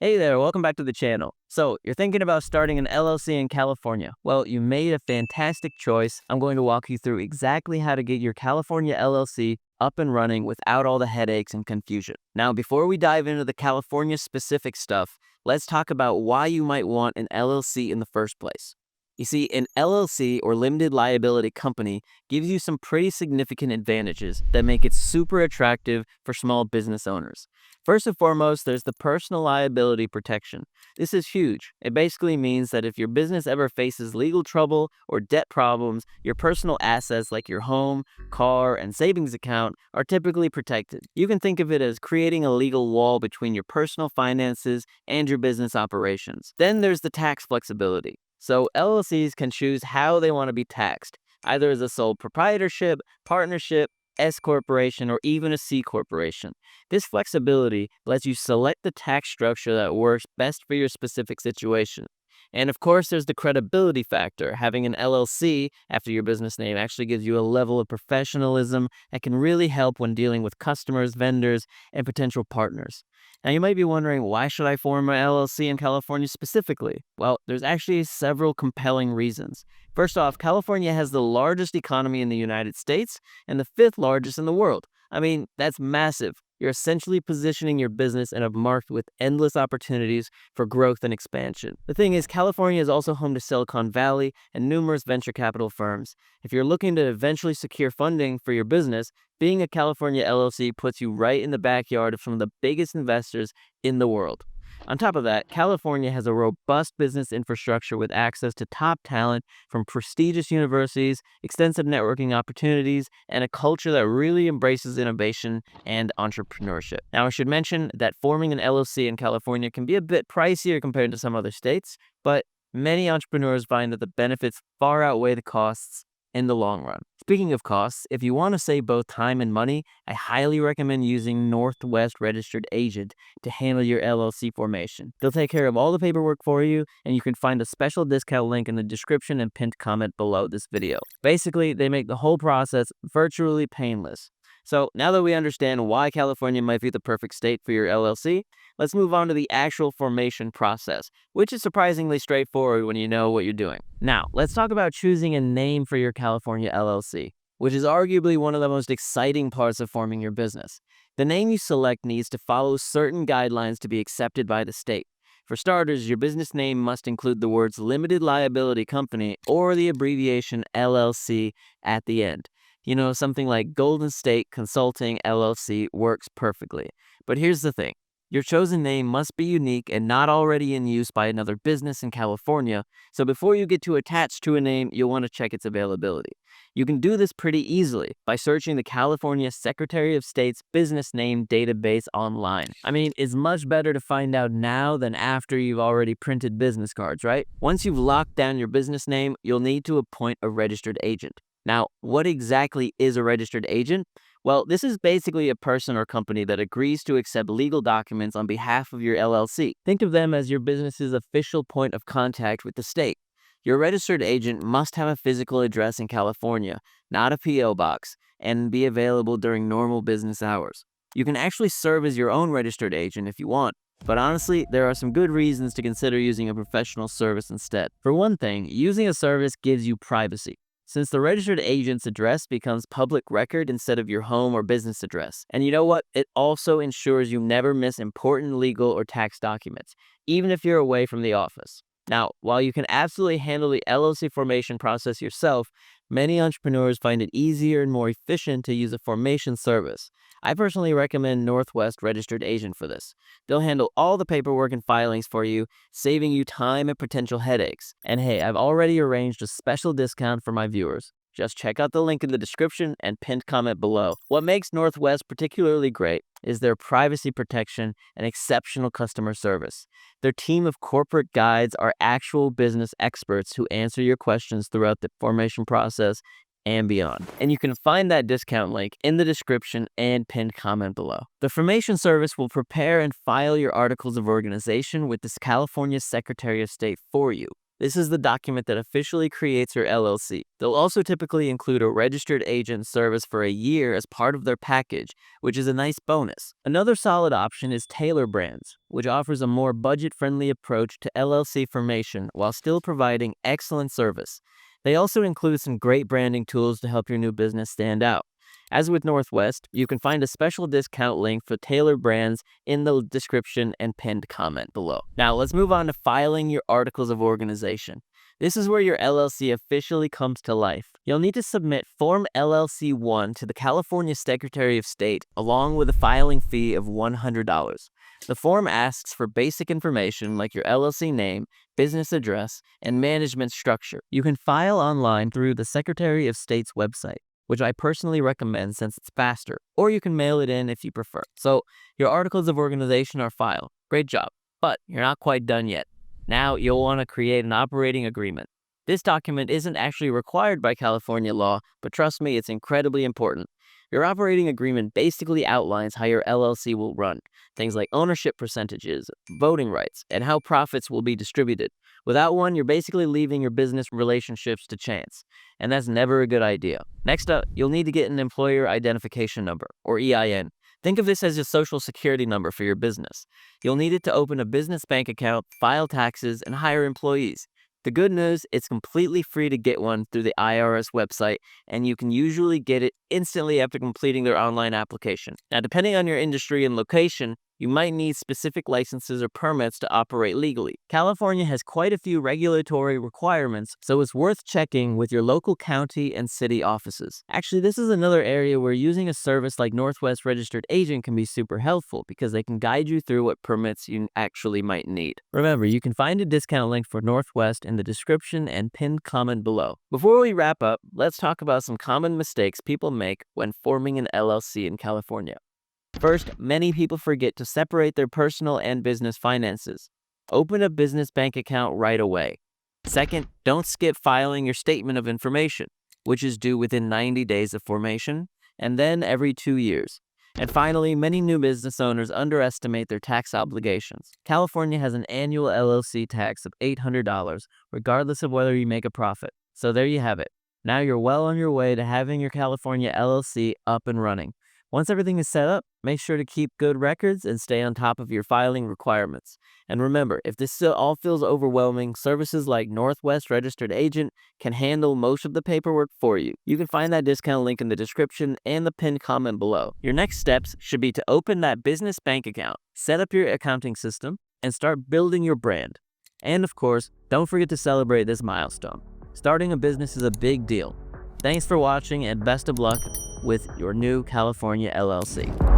Hey there, welcome back to the channel. So, you're thinking about starting an LLC in California. Well, you made a fantastic choice. I'm going to walk you through exactly how to get your California LLC up and running without all the headaches and confusion. Now, before we dive into the California specific stuff, let's talk about why you might want an LLC in the first place. You see, an LLC or limited liability company gives you some pretty significant advantages that make it super attractive for small business owners. First and foremost, there's the personal liability protection. This is huge. It basically means that if your business ever faces legal trouble or debt problems, your personal assets like your home, car, and savings account are typically protected. You can think of it as creating a legal wall between your personal finances and your business operations. Then there's the tax flexibility. So LLCs can choose how they want to be taxed, either as a sole proprietorship, partnership, S corporation, or even a C corporation. This flexibility lets you select the tax structure that works best for your specific situation. And of course, there's the credibility factor. Having an LLC after your business name actually gives you a level of professionalism that can really help when dealing with customers, vendors, and potential partners. Now, you might be wondering, why should I form an LLC in California specifically? Well, there's actually several compelling reasons. First off, California has the largest economy in the United States and the fifth largest in the world. I mean, that's massive. You're essentially positioning your business in a market with endless opportunities for growth and expansion. The thing is, California is also home to Silicon Valley and numerous venture capital firms. If you're looking to eventually secure funding for your business, being a California LLC puts you right in the backyard of some of the biggest investors in the world. On top of that, California has a robust business infrastructure with access to top talent from prestigious universities, extensive networking opportunities, and a culture that really embraces innovation and entrepreneurship. Now, I should mention that forming an LLC in California can be a bit pricier compared to some other states, but many entrepreneurs find that the benefits far outweigh the costs in the long run. Speaking of costs, if you want to save both time and money, I highly recommend using Northwest Registered Agent to handle your LLC formation. They'll take care of all the paperwork for you, and you can find a special discount link in the description and pinned comment below this video. Basically, they make the whole process virtually painless. So now that we understand why California might be the perfect state for your LLC, let's move on to the actual formation process, which is surprisingly straightforward when you know what you're doing. Now, let's talk about choosing a name for your California LLC, which is arguably one of the most exciting parts of forming your business. The name you select needs to follow certain guidelines to be accepted by the state. For starters, your business name must include the words limited liability company or the abbreviation LLC at the end. Something like Golden State Consulting LLC works perfectly. But here's the thing. Your chosen name must be unique and not already in use by another business in California, so before you get too attached to a name, you'll want to check its availability. You can do this pretty easily by searching the California Secretary of State's business name database online. I mean, it's much better to find out now than after you've already printed business cards, right? Once you've locked down your business name, you'll need to appoint a registered agent. Now, what exactly is a registered agent? Well, this is basically a person or company that agrees to accept legal documents on behalf of your LLC. Think of them as your business's official point of contact with the state. Your registered agent must have a physical address in California, not a P.O. box, and be available during normal business hours. You can actually serve as your own registered agent if you want, but honestly, there are some good reasons to consider using a professional service instead. For one thing, using a service gives you privacy, since the registered agent's address becomes public record instead of your home or business address. And you know what? It also ensures you never miss important legal or tax documents, even if you're away from the office. Now, while you can absolutely handle the LLC formation process yourself, many entrepreneurs find it easier and more efficient to use a formation service. I personally recommend Northwest Registered Agent for this. They'll handle all the paperwork and filings for you, saving you time and potential headaches. And hey, I've already arranged a special discount for my viewers. Just check out the link in the description and pinned comment below. What makes Northwest particularly great is their privacy protection and exceptional customer service. Their team of corporate guides are actual business experts who answer your questions throughout the formation process and beyond. And you can find that discount link in the description and pinned comment below. The formation service will prepare and file your articles of organization with the California Secretary of State for you. This is the document that officially creates your LLC. They'll also typically include a registered agent service for a year as part of their package, which is a nice bonus. Another solid option is Taylor Brands, which offers a more budget-friendly approach to LLC formation while still providing excellent service. They also include some great branding tools to help your new business stand out. As with Northwest, you can find a special discount link for Taylor Brands in the description and pinned comment below. Now let's move on to filing your articles of organization. This is where your LLC officially comes to life. You'll need to submit Form LLC 1 to the California Secretary of State along with a filing fee of $100. The form asks for basic information like your LLC name, business address, and management structure. You can file online through the Secretary of State's website, which I personally recommend since it's faster, or you can mail it in if you prefer. So your articles of organization are filed. Great job, but you're not quite done yet. Now you'll want to create an operating agreement. This document isn't actually required by California law, but trust me, it's incredibly important. Your operating agreement basically outlines how your LLC will run, things like ownership percentages, voting rights, and how profits will be distributed. Without one, you're basically leaving your business relationships to chance, and that's never a good idea. Next up, you'll need to get an employer identification number, or EIN. Think of this as your social security number for your business. You'll need it to open a business bank account, file taxes, and hire employees. The good news, it's completely free to get one through the IRS website, and you can usually get it instantly after completing their online application. Now, depending on your industry and location, you might need specific licenses or permits to operate legally. California has quite a few regulatory requirements, so it's worth checking with your local county and city offices. Actually, this is another area where using a service like Northwest Registered Agent can be super helpful because they can guide you through what permits you actually might need. Remember, you can find a discount link for Northwest in the description and pinned comment below. Before we wrap up, let's talk about some common mistakes people make when forming an LLC in California. First, many people forget to separate their personal and business finances. Open a business bank account right away. Second, don't skip filing your statement of information, which is due within 90 days of formation, and then every 2 years. And finally, many new business owners underestimate their tax obligations. California has an annual LLC tax of $800, regardless of whether you make a profit. So there you have it. Now you're well on your way to having your California LLC up and running. Once everything is set up, make sure to keep good records and stay on top of your filing requirements. And remember, if this all feels overwhelming, services like Northwest Registered Agent can handle most of the paperwork for you. You can find that discount link in the description and the pinned comment below. Your next steps should be to open that business bank account, set up your accounting system, and start building your brand. And of course, don't forget to celebrate this milestone. Starting a business is a big deal. Thanks for watching and best of luck with your new California LLC.